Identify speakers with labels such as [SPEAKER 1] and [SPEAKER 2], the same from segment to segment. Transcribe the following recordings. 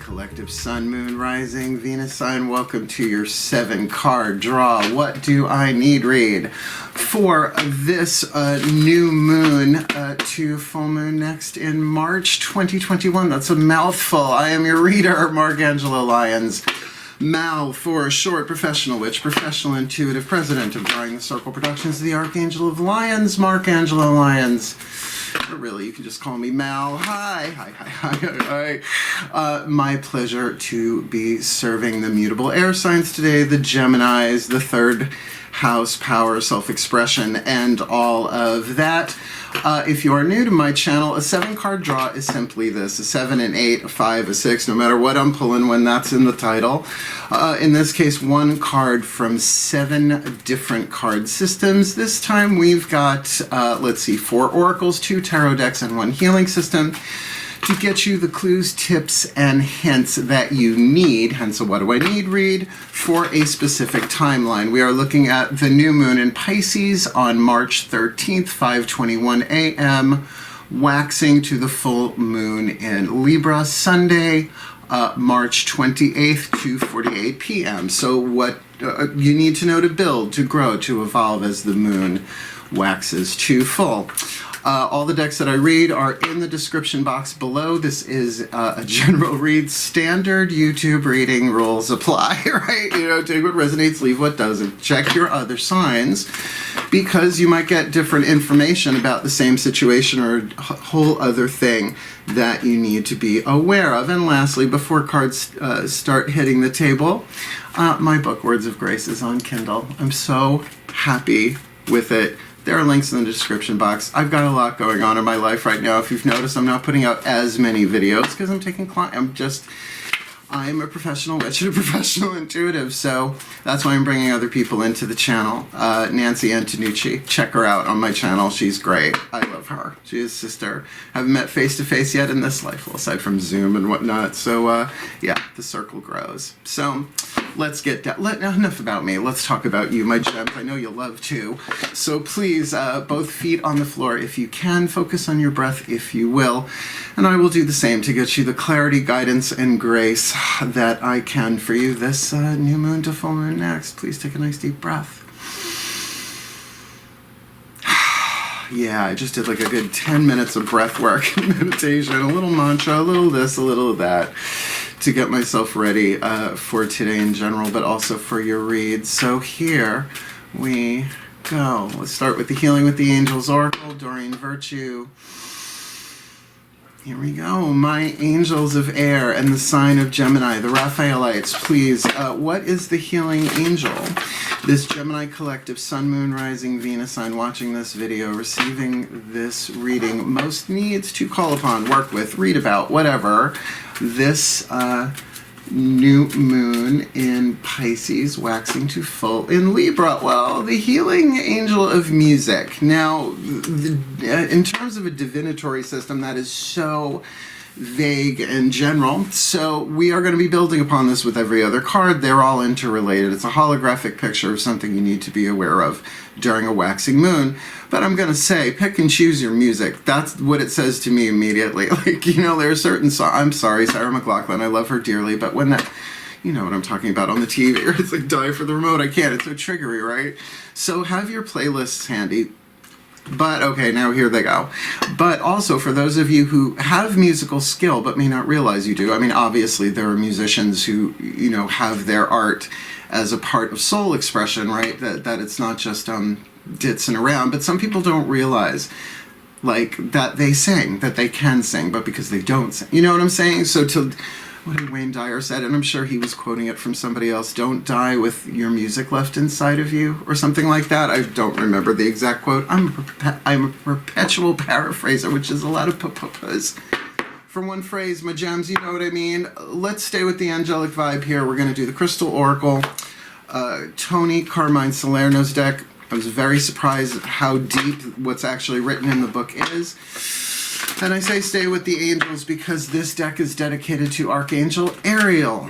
[SPEAKER 1] Collective Sun, Moon, Rising, Venus sign. Welcome to your 7-card draw. What do I need read for this new moon to full moon next in March 2021? That's a mouthful. I am your reader, Angelo, Lyons. Mal for short, professional witch, professional intuitive, president of DrawingTheCircle Productions, the Archangel of Lyons, Angelo Lyons. Or really, you can just call me Mal. Hi. My pleasure to be serving the mutable air signs today, the Geminis, the third house, power, self-expression, and all of that. If you are new to my channel, a 7-card draw is simply this: a 7, an 8, a 5, a 6, no matter what I'm pulling when that's in the title. In this case, 1 card from 7 different card systems. This time we've got, let's see, 4 oracles, 2 tarot decks, and 1 healing system to get you the clues, tips, and hints that you need, hence a what do I need read, for a specific timeline. We are looking at the new moon in Pisces on March 13th, 5:21 a.m., waxing to the full moon in Libra, Sunday, March 28th, 2:48 p.m. So what you need to know to build, to grow, to evolve as the moon waxes to full. All the decks that I read are in the description box below. This is a general read, standard YouTube reading rules apply, right? You know, take what resonates, leave what doesn't. Check your other signs, because you might get different information about the same situation or a whole other thing that you need to be aware of. And lastly, before cards start hitting the table, my book, Words of Grace, is on Kindle. I'm so happy with it. There are links in the description box. I've got a lot going on in my life right now. If you've noticed, I'm not putting out as many videos because I'm taking clients. I'm a professional witch and a professional intuitive, so that's why I'm bringing other people into the channel. Nancy Antonucci, check her out on my channel. She's great. I love her. She is sister. Haven't met face to face yet in this life, well, aside from Zoom and whatnot. So yeah, the circle grows. So let's get down. Enough about me. Let's talk about you, my gems. I know you'll love to. So please, both feet on the floor if you can. Focus on your breath if you will. And I will do the same to get you the clarity, guidance, and grace that I can for you this new moon to full moon next. Please take a nice deep breath. Yeah, I just did like a good 10 minutes of breath work and meditation, a little mantra, a little this, a little that, to get myself ready for today in general, but also for your read. So here we go. Let's start with the Healing with the Angels Oracle, Doreen Virtue. Here we go. My angels of air and the sign of Gemini, the Raphaelites, please. What is the healing angel? This Gemini collective, Sun, Moon, Rising, Venus sign watching this video, receiving this reading, most needs to call upon, work with, read about, whatever, this new moon in Pisces, waxing to full in Libra. Well, the healing angel of music. Now, in terms of a divinatory system, that is so vague and general. So we are going to be building upon this with every other card. They're all interrelated. It's a holographic picture of something you need to be aware of during a waxing moon. But I'm going to say, pick and choose your music. That's what it says to me immediately. Like, you know, there are certain songs. I'm sorry, Sarah McLachlan, I love her dearly, but when that, you know what I'm talking about on the TV, it's like die for the remote. I can't. It's so triggery, right? So have your playlists handy. But, okay, now here they go. But also, for those of you who have musical skill but may not realize you do, I mean, obviously there are musicians who, you know, have their art as a part of soul expression, right? That it's not just ditzing around, but some people don't realize, like, that they sing, that they can sing, but because they don't sing. You know what I'm saying? So what did Wayne Dyer said, and I'm sure he was quoting it from somebody else, don't die with your music left inside of you, or something like that. I don't remember the exact quote. I'm a perpetual paraphraser, which is a lot of p-p-ps for one phrase, my gems, you know what I mean? Let's stay with the angelic vibe here. We're going to do the Crystal Oracle, Tony Carmine Salerno's deck. I was very surprised at how deep what's actually written in the book is. And I say stay with the angels because this deck is dedicated to Archangel Ariel,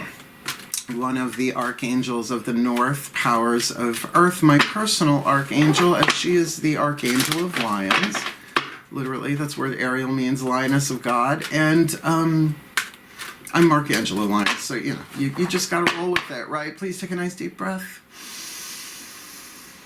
[SPEAKER 1] one of the archangels of the north, powers of earth, my personal archangel, as she is the Archangel of Lyons. Literally, that's where Ariel means lioness of God. And I'm Mark Angelo Lyons, so you know, you just gotta roll with it, right? Please take a nice deep breath,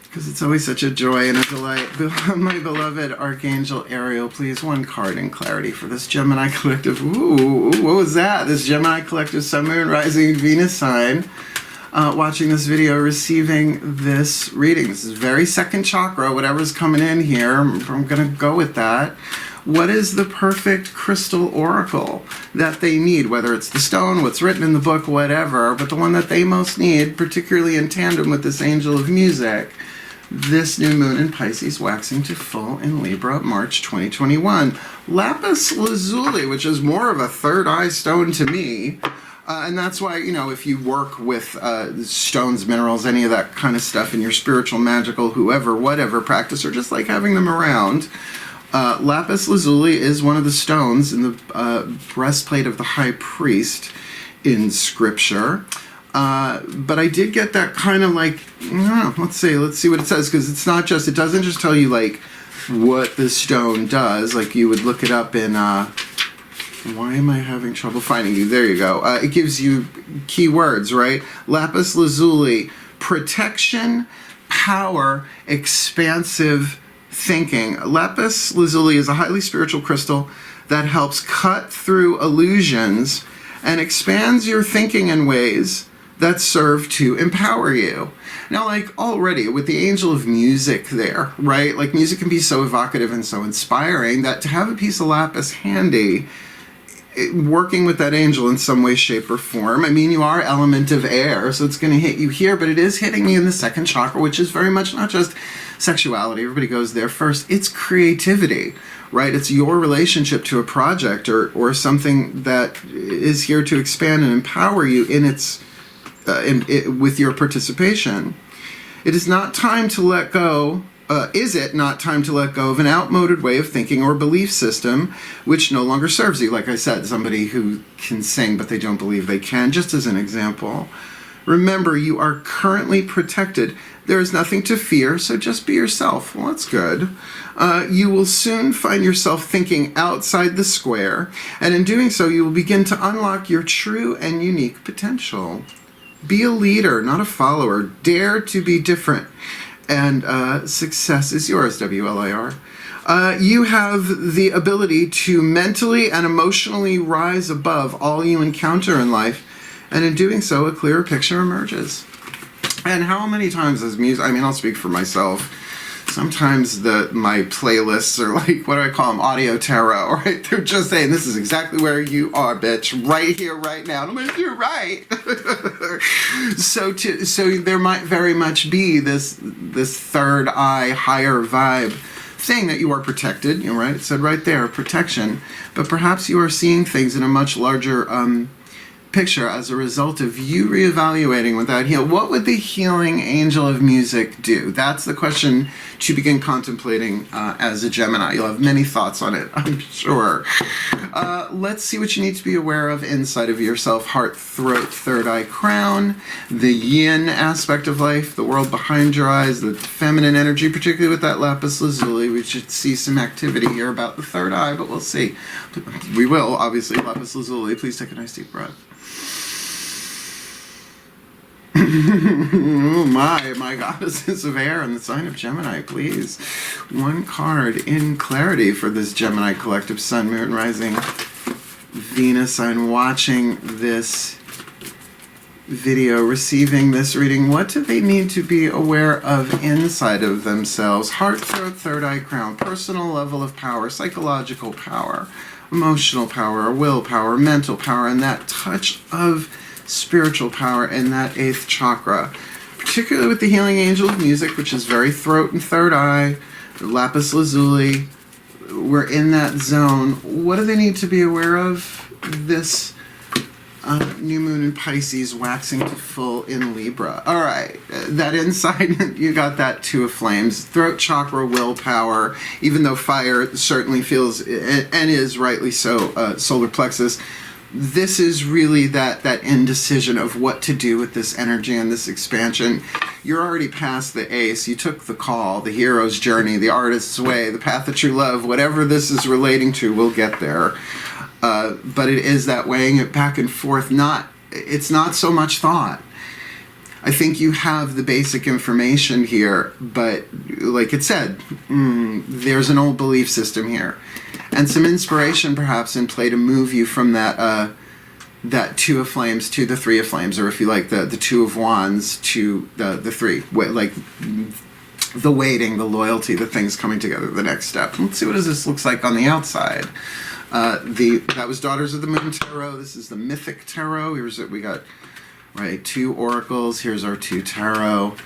[SPEAKER 1] because it's always such a joy and a delight. My beloved Archangel Ariel, please, one card in clarity for this Gemini collective. Ooh, what was that? This Gemini collective Sun, Moon, Rising, Venus sign. Watching this video, receiving this reading. This is very second chakra, whatever's coming in here. I'm going to go with that. What is the perfect crystal oracle that they need? Whether it's the stone, what's written in the book, whatever, but the one that they most need, particularly in tandem with this angel of music, this new moon in Pisces waxing to full in Libra, March 2021. Lapis Lazuli, which is more of a third eye stone to me. And that's why, you know, if you work with stones, minerals, any of that kind of stuff in your spiritual, magical, whoever, whatever practice, or just like having them around, Lapis Lazuli is one of the stones in the breastplate of the high priest in scripture. But I did get that kind of like, let's see what it says, because it's not just, it doesn't just tell you like what the stone does, like you would look it up in, why am I having trouble finding you? There you go. It gives you keywords, right? Lapis Lazuli, protection, power, expansive thinking. Lapis Lazuli is a highly spiritual crystal that helps cut through illusions and expands your thinking in ways that serve to empower you. Now, like already with the angel of music there, right? Like music can be so evocative and so inspiring that to have a piece of lapis handy, working with that angel in some way, shape, or form. I mean, you are element of air, so it's going to hit you here, but it is hitting you in the second chakra, which is very much not just sexuality. Everybody goes there first. It's creativity, right? It's your relationship to a project or something that is here to expand and empower you in its with your participation. It is not time to let go. Is it not time to let go of an outmoded way of thinking or belief system which no longer serves you? Like I said, somebody who can sing but they don't believe they can, just as an example. Remember, you are currently protected. There is nothing to fear, so just be yourself. Well, that's good. You will soon find yourself thinking outside the square, and in doing so, you will begin to unlock your true and unique potential. Be a leader, not a follower. Dare to be different. And success is yours, WLIR. You have the ability to mentally and emotionally rise above all you encounter in life, and in doing so, a clearer picture emerges. And how many times has music, I mean, I'll speak for myself, sometimes my playlists are like, what do I call them, audio tarot, right? They're just saying, this is exactly where you are, bitch, right here, right now. And I'm like, you're right. So there might very much be this third eye, higher vibe thing that you are protected, you know, right? It said right there, protection. But perhaps you are seeing things in a much larger picture as a result of you reevaluating with that heal. What would the healing angel of music do? That's the question to begin contemplating as a Gemini. You'll have many thoughts on it, I'm sure. Let's see what you need to be aware of inside of yourself. Heart, throat, third eye, crown, the yin aspect of life, the world behind your eyes, the feminine energy, particularly with that lapis lazuli. We should see some activity here about the third eye, but we'll see. We will, obviously. Lapis lazuli, please take a nice deep breath. Oh my goddesses of air and the sign of Gemini, please. One card in clarity for this Gemini collective Sun, Moon, Rising, Venus sign, watching this video, receiving this reading. What do they need to be aware of inside of themselves? Heart, throat, third eye, crown, personal level of power, psychological power, emotional power, willpower, mental power, and that touch of spiritual power in that 8th chakra, particularly with the healing angel of music, which is very throat and third eye, lapis lazuli. We're in that zone. What do they need to be aware of this new moon in Pisces waxing to full in Libra? All right, that inside, you got that Two of Flames, throat chakra, willpower, even though fire certainly feels, and is rightly so, solar plexus. This is really that indecision of what to do with this energy and this expansion. You're already past the ace. You took the call, the hero's journey, the artist's way, the path of true love, whatever this is relating to, we'll get there. but it is that weighing it back and forth. It's not so much thought. I think you have the basic information here, but like it said, there's an old belief system here. And some inspiration perhaps in play to move you from that that Two of Flames to the Three of Flames, or if you like, the Two of Wands to the Three. Like the waiting, the loyalty, the things coming together, the next step. Let's see what this looks like on the outside. That was Daughters of the Moon Tarot. This is the Mythic Tarot. Here's what we got. Right, 2 oracles. Here's our 2 tarot.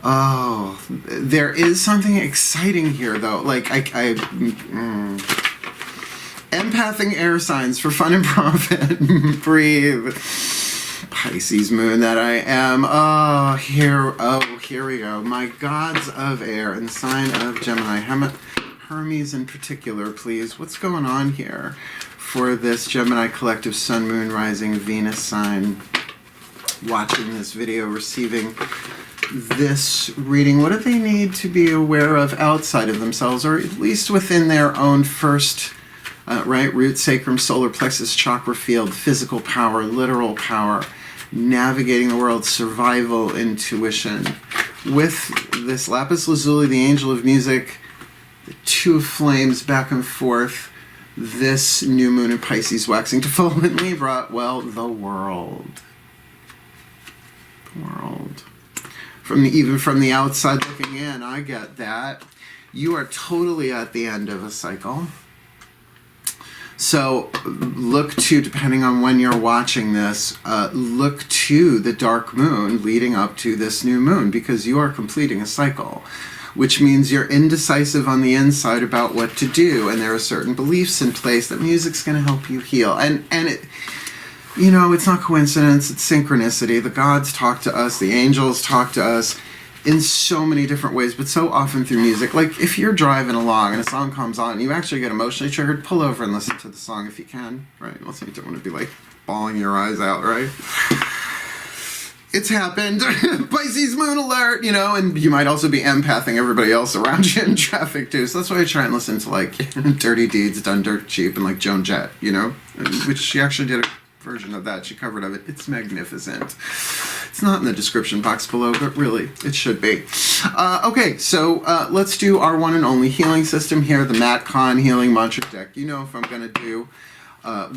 [SPEAKER 1] Oh, there is something exciting here, though. Like, empathing air signs for fun and profit. Breathe. Pisces moon that I am. Here we go. My gods of air and sign of Gemini. Hermes in particular, please. What's going on here for this Gemini collective sun, moon, rising, Venus sign? Watching this video, receiving this reading, what do they need to be aware of outside of themselves, or at least within their own first, root, sacrum, solar plexus, chakra field, physical power, literal power, navigating the world, survival, intuition. With this Lapis Lazuli, the angel of music, the Two of Flames back and forth, this new moon in Pisces waxing to full in Libra, well, the world. Even from the outside looking in, I get that. You are totally at the end of a cycle. So look to, depending on when you're watching this, look to the dark moon leading up to this new moon, because you are completing a cycle, which means you're indecisive on the inside about what to do, and there are certain beliefs in place that music's going to help you heal. And it, you know, it's not coincidence, it's synchronicity. The gods talk to us, the angels talk to us in so many different ways, but so often through music. Like, if you're driving along and a song comes on and you actually get emotionally triggered, pull over and listen to the song if you can, right? Unless you don't want to be, like, bawling your eyes out, right? It's happened. Pisces moon alert, you know, and you might also be empathing everybody else around you in traffic, too. So that's why I try and listen to, like, Dirty Deeds Done Dirt Cheap and, like, Joan Jett, you know, which she actually did a version of that. She covered of it. It's magnificent. It's not in the description box below, but really, it should be. Okay, so let's do our one and only healing system here, the Matt Kahn Healing Mantra Deck. You know, if I'm going to do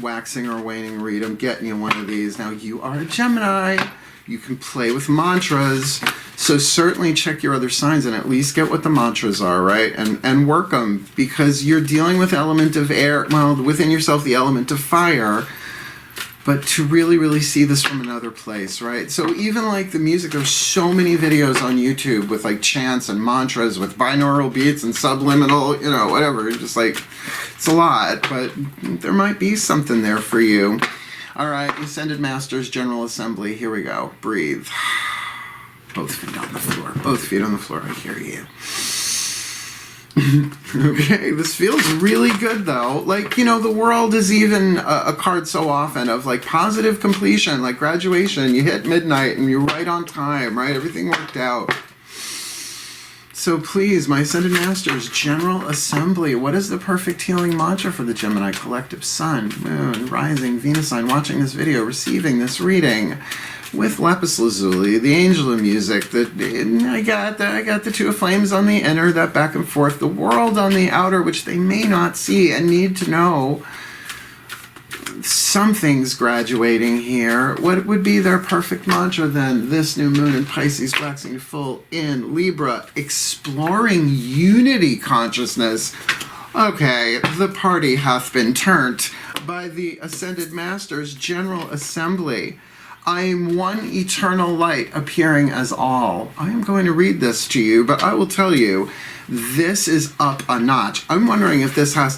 [SPEAKER 1] waxing or waning read, I'm getting you one of these. Now, you are a Gemini. You can play with mantras, so certainly check your other signs and at least get what the mantras are, right? And work them, because you're dealing with element of air, well, within yourself, the element of fire, but to really, really see this from another place, right? So even like the music, there's so many videos on YouTube with like chants and mantras with binaural beats and subliminal, you know, whatever. Just like, it's a lot, but there might be something there for you. All right, Ascended Masters, General Assembly, here we go. Breathe. Both feet on the floor. Both feet on the floor, I hear you. Okay, this feels really good though. Like, you know, the world is even a card so often of like positive completion, like graduation. You hit midnight and you're right on time, right? Everything worked out. So please, my Ascended Masters, General Assembly, what is the perfect healing mantra for the Gemini collective? Sun, Moon, Rising, Venus sign, watching this video, receiving this reading with Lapis Lazuli, the Angel of Music, I got the Two of Flames on the inner, that back and forth, the world on the outer, which they may not see and need to know. Something's graduating here. What would be their perfect mantra then? This new moon in Pisces waxing full in Libra, exploring unity consciousness. Okay, the party hath been turned by the Ascended Masters, General Assembly. I am one eternal light appearing as all. I am going to read this to you, but I will tell you, this is up a notch. I'm wondering if this has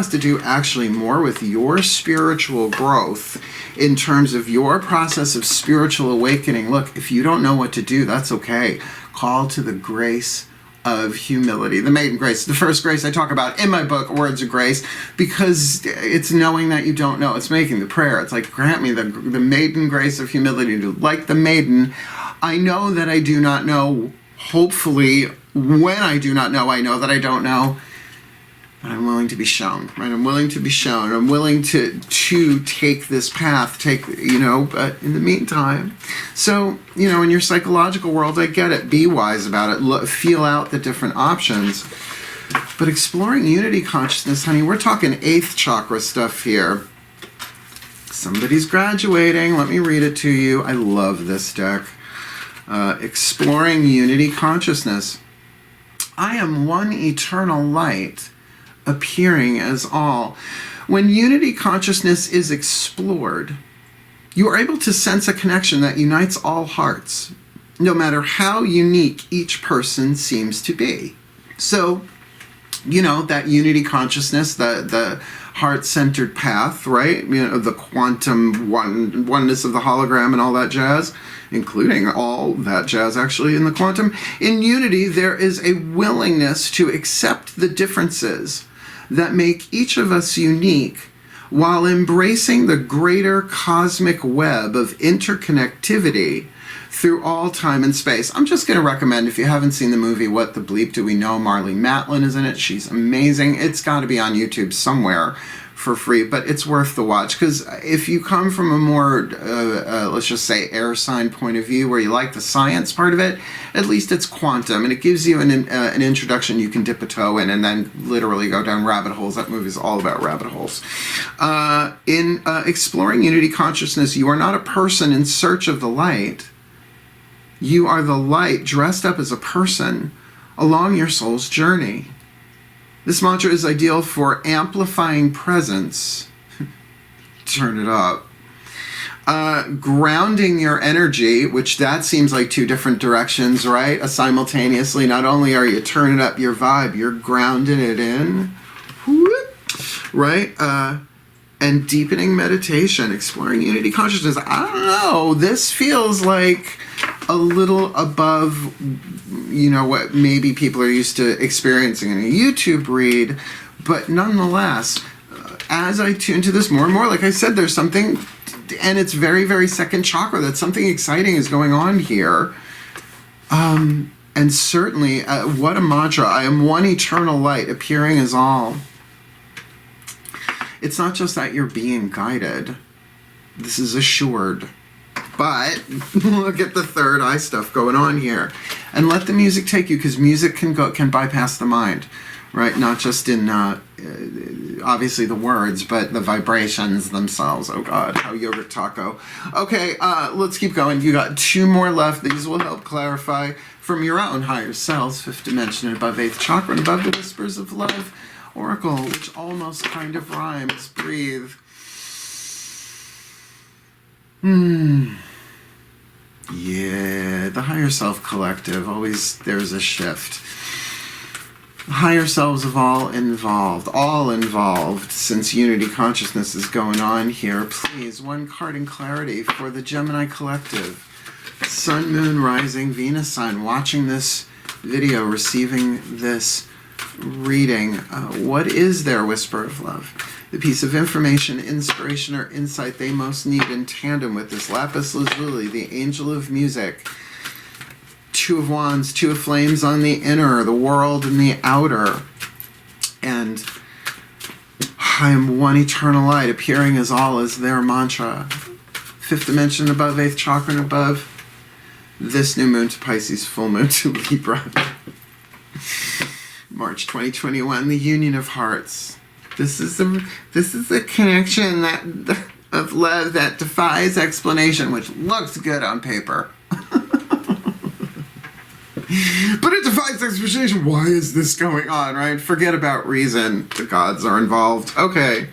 [SPEAKER 1] to do actually more with your spiritual growth in terms of your process of spiritual awakening. Look, if you don't know what to do, that's okay. Call to the grace of humility, the maiden grace, the first grace I talk about in my book, Words of Grace, because it's knowing that you don't know. It's making the prayer. It's like, grant me the maiden grace of humility to, like the maiden, I know that I do not know. Hopefully, when I do not know, I know that I don't know. But I'm willing to be shown, right? I'm willing to be shown. I'm willing to take this path, but in the meantime, so, in your psychological world, I get it. Be wise about it. Feel out the different options. But exploring unity consciousness, honey, we're talking 8th chakra stuff here. Somebody's graduating. Let me read it to you. I love this deck. Exploring unity consciousness. I am one eternal light, appearing as all. When unity consciousness is explored, you are able to sense a connection that unites all hearts, no matter how unique each person seems to be. So, that unity consciousness, the heart-centered path, right? The quantum oneness of the hologram and all that jazz, including all that jazz actually in the quantum. In unity, there is a willingness to accept the differences that make each of us unique while embracing the greater cosmic web of interconnectivity through all time and space. I'm just going to recommend, if you haven't seen the movie What the Bleep Do We Know, Marlee Matlin is in it. She's amazing. It's got to be on YouTube somewhere for free, but it's worth the watch, because if you come from a more, let's just say, air sign point of view where you like the science part of it, at least it's quantum, and it gives you an introduction you can dip a toe in and then literally go down rabbit holes. That movie's all about rabbit holes. In exploring unity consciousness, you are not a person in search of the light. You are the light dressed up as a person along your soul's journey. This mantra is ideal for amplifying presence. Turn it up. Grounding your energy, which that seems like two different directions, right? Simultaneously, not only are you turning up your vibe, you're grounding it in. Right? And deepening meditation, exploring unity consciousness. I don't know. This feels like a little above, what maybe people are used to experiencing in a YouTube read. But nonetheless, as I tune to this more and more, like I said, there's something, and it's very, very second chakra, that something exciting is going on here. And certainly, what a mantra. I am one eternal light, appearing as all. It's not just that you're being guided. This is assured. But look at the third eye stuff going on here. And let the music take you, because music can bypass the mind, right? Not just in, obviously the words, but the vibrations themselves. Oh God, how yogurt taco. Okay, let's keep going. You got 2 more left. These will help clarify from your own higher selves, 5th dimension and above 8th chakra and above the whispers of love. Oracle, which almost kind of rhymes. Breathe. Yeah, the higher self collective, always there's a shift. Higher selves of all involved, since unity consciousness is going on here. Please, 1 card in clarity for the Gemini collective. Sun, Moon, Rising, Venus sign, watching this video, receiving this reading. What is their whisper of love? The piece of information, inspiration, or insight they most need in tandem with this. Lapis Lazuli, the angel of music. 2 of wands, 2 of flames on the inner, the world and the outer. And I am one eternal light, appearing as all, is their mantra. 5th dimension above, 8th chakra and above. This new moon to Pisces, full moon to Libra. March 2021, the union of hearts. This is a connection of love that defies explanation, which looks good on paper. But it defies explanation. Why is this going on, right? Forget about reason. The gods are involved. Okay.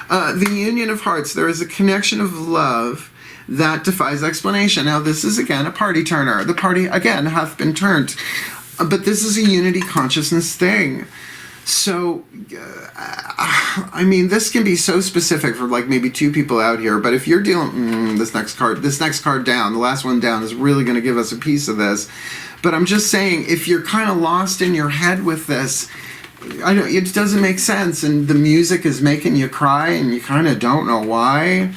[SPEAKER 1] The union of hearts. There is a connection of love that defies explanation. Now, this is, again, a party turner. The party, again, hath been turned. But this is a unity consciousness thing. So, I mean, this can be so specific for like maybe 2 people out here, but if you're dealing, this next card down, the last one down is really going to give us a piece of this. But I'm just saying, if you're kind of lost in your head with this, it doesn't make sense, and the music is making you cry, and you kind of don't know why,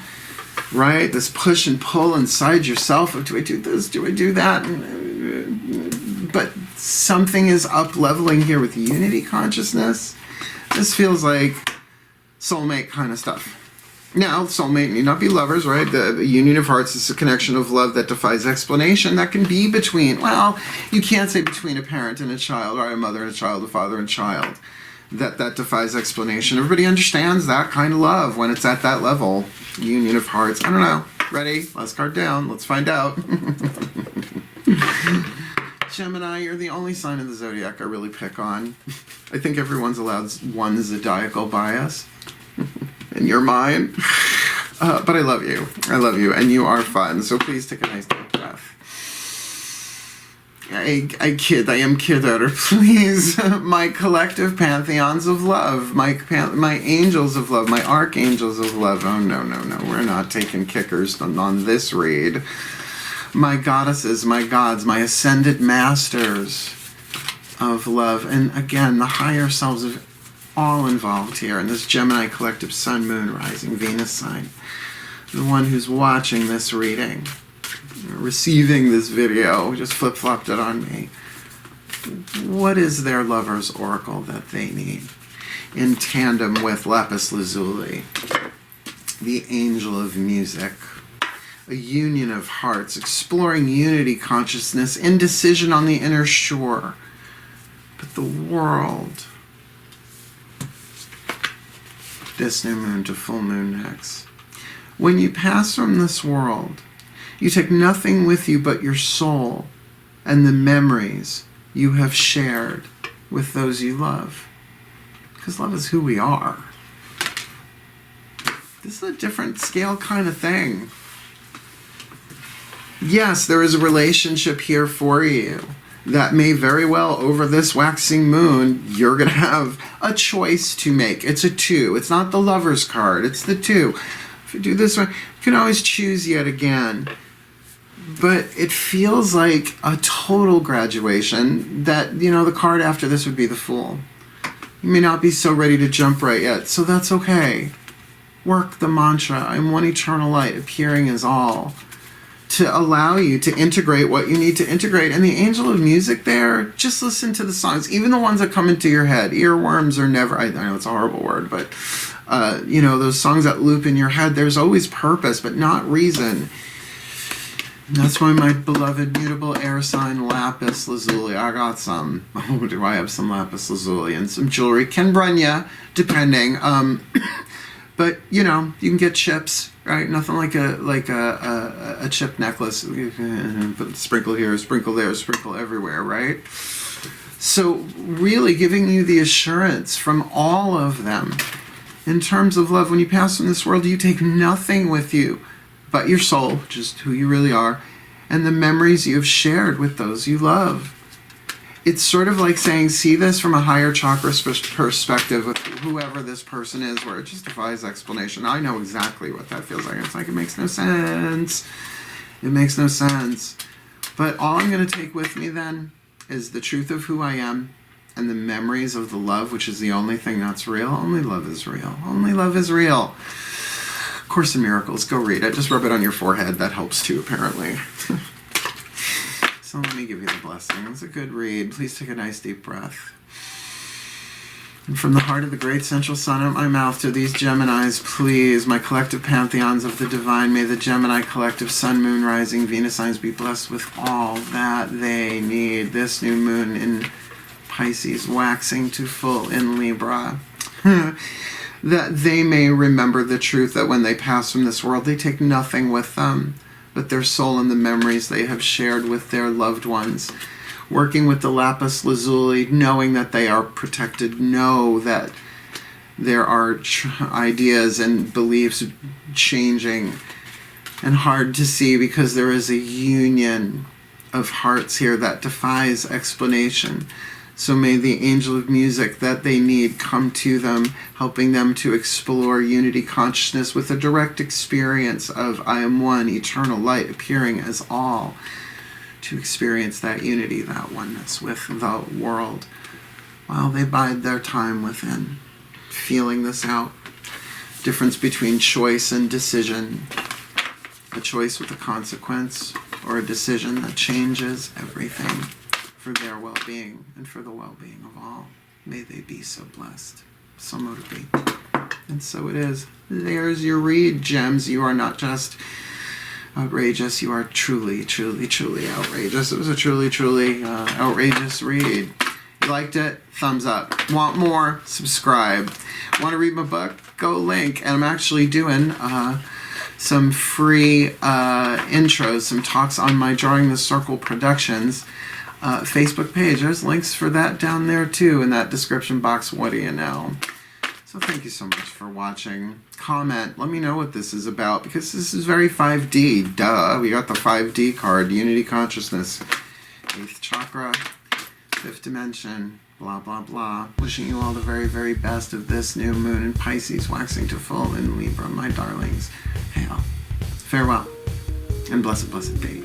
[SPEAKER 1] right? This push and pull inside yourself of, do I do this, do I do that? But something is up-leveling here with unity consciousness. This feels like soulmate kind of stuff. Now, soulmate need not be lovers, right? The union of hearts is a connection of love that defies explanation. That can be between, well, you can't say between a parent and a child, or a mother and a child, a father and child. That defies explanation. Everybody understands that kind of love when it's at that level. Union of hearts. I don't know. Ready? Last card down. Let's find out. Gemini, you're the only sign of the zodiac I really pick on. I think everyone's allowed one zodiacal bias. In your mind. But I love you. I love you. And you are fun. So please take a nice deep breath. I am kidder. Please. My collective pantheons of love. My angels of love. My archangels of love. Oh, no. We're not taking kickers on this read. My goddesses, my gods, my ascended masters of love. And again, the higher selves of all involved here in this Gemini collective sun, moon, rising, Venus sign. The one who's watching this reading, receiving this video, just flip-flopped it on me. What is their lover's oracle that they need? In tandem with Lapis Lazuli, the angel of music, a union of hearts, exploring unity consciousness, indecision on the inner shore. But the world, this new moon to full moon next. When you pass from this world, you take nothing with you but your soul and the memories you have shared with those you love. Because love is who we are. This is a different scale kind of thing. Yes, there is a relationship here for you that may very well, over this waxing moon, you're going to have a choice to make. It's a 2. It's not the lover's card. It's the 2. If you do this one, you can always choose yet again. But it feels like a total graduation that, you know, the card after this would be the Fool. You may not be so ready to jump right yet, so that's okay. Work the mantra, I'm one eternal light, appearing as all, to allow you to integrate what you need to integrate. And the angel of music there, just listen to the songs, even the ones that come into your head. Earworms are never, I know it's a horrible word, but, you know, those songs that loop in your head, there's always purpose, but not reason. And that's why my beloved mutable air sign Lapis Lazuli, I got some. Oh, do I have some Lapis Lazuli and some jewelry? Can run ya, depending. But, you know, you can get chips, right? Nothing like a chip necklace. Sprinkle here, sprinkle there, sprinkle everywhere, right? So really giving you the assurance from all of them in terms of love. When you pass from this world, you take nothing with you but your soul, just who you really are, and the memories you have shared with those you love. It's sort of like saying, see this from a higher chakra perspective with whoever this person is, where it just defies explanation. I know exactly what that feels like. It's like, it makes no sense. It makes no sense. But all I'm going to take with me then is the truth of who I am and the memories of the love, which is the only thing that's real. Only love is real. Only love is real. Course in Miracles, go read it. Just rub it on your forehead. That helps too, apparently. So let me give you the blessing. It's a good read. Please take a nice deep breath. And from the heart of the great central sun out my mouth to these Geminis, please, my collective pantheons of the divine, may the Gemini collective sun, moon, rising, Venus signs be blessed with all that they need. This new moon in Pisces, waxing to full in Libra. That they may remember the truth that when they pass from this world, they take nothing with them but their soul and the memories they have shared with their loved ones. Working with the Lapis Lazuli, knowing that they are protected, know that there are ideas and beliefs changing and hard to see because there is a union of hearts here that defies explanation. So may the angel of music that they need come to them, helping them to explore unity consciousness with a direct experience of I am one, eternal light, appearing as all, to experience that unity, that oneness with the world, while they bide their time within, feeling this out. Difference between choice and decision, a choice with a consequence, or a decision that changes everything. For their well-being and for the well-being of all. May they be so blessed. So motivate. And so it is. There's your read, gems. You are not just outrageous. You are truly, truly, truly outrageous. It was a truly, truly outrageous read. You liked it? Thumbs up. Want more? Subscribe. Want to read my book? Go link. And I'm actually doing some free intros, some talks on my Drawing the Circle Productions Facebook page. There's links for that down there too in that description box. What do you know? So thank you so much for watching. Comment. Let me know what this is about, because this is very 5D. Duh. We got the 5D card. Unity Consciousness. 8th chakra. 5th dimension. Blah, blah, blah. Wishing you all the very, very best of this new moon in Pisces, waxing to full in Libra, my darlings. Hail. Farewell. And blessed, blessed day.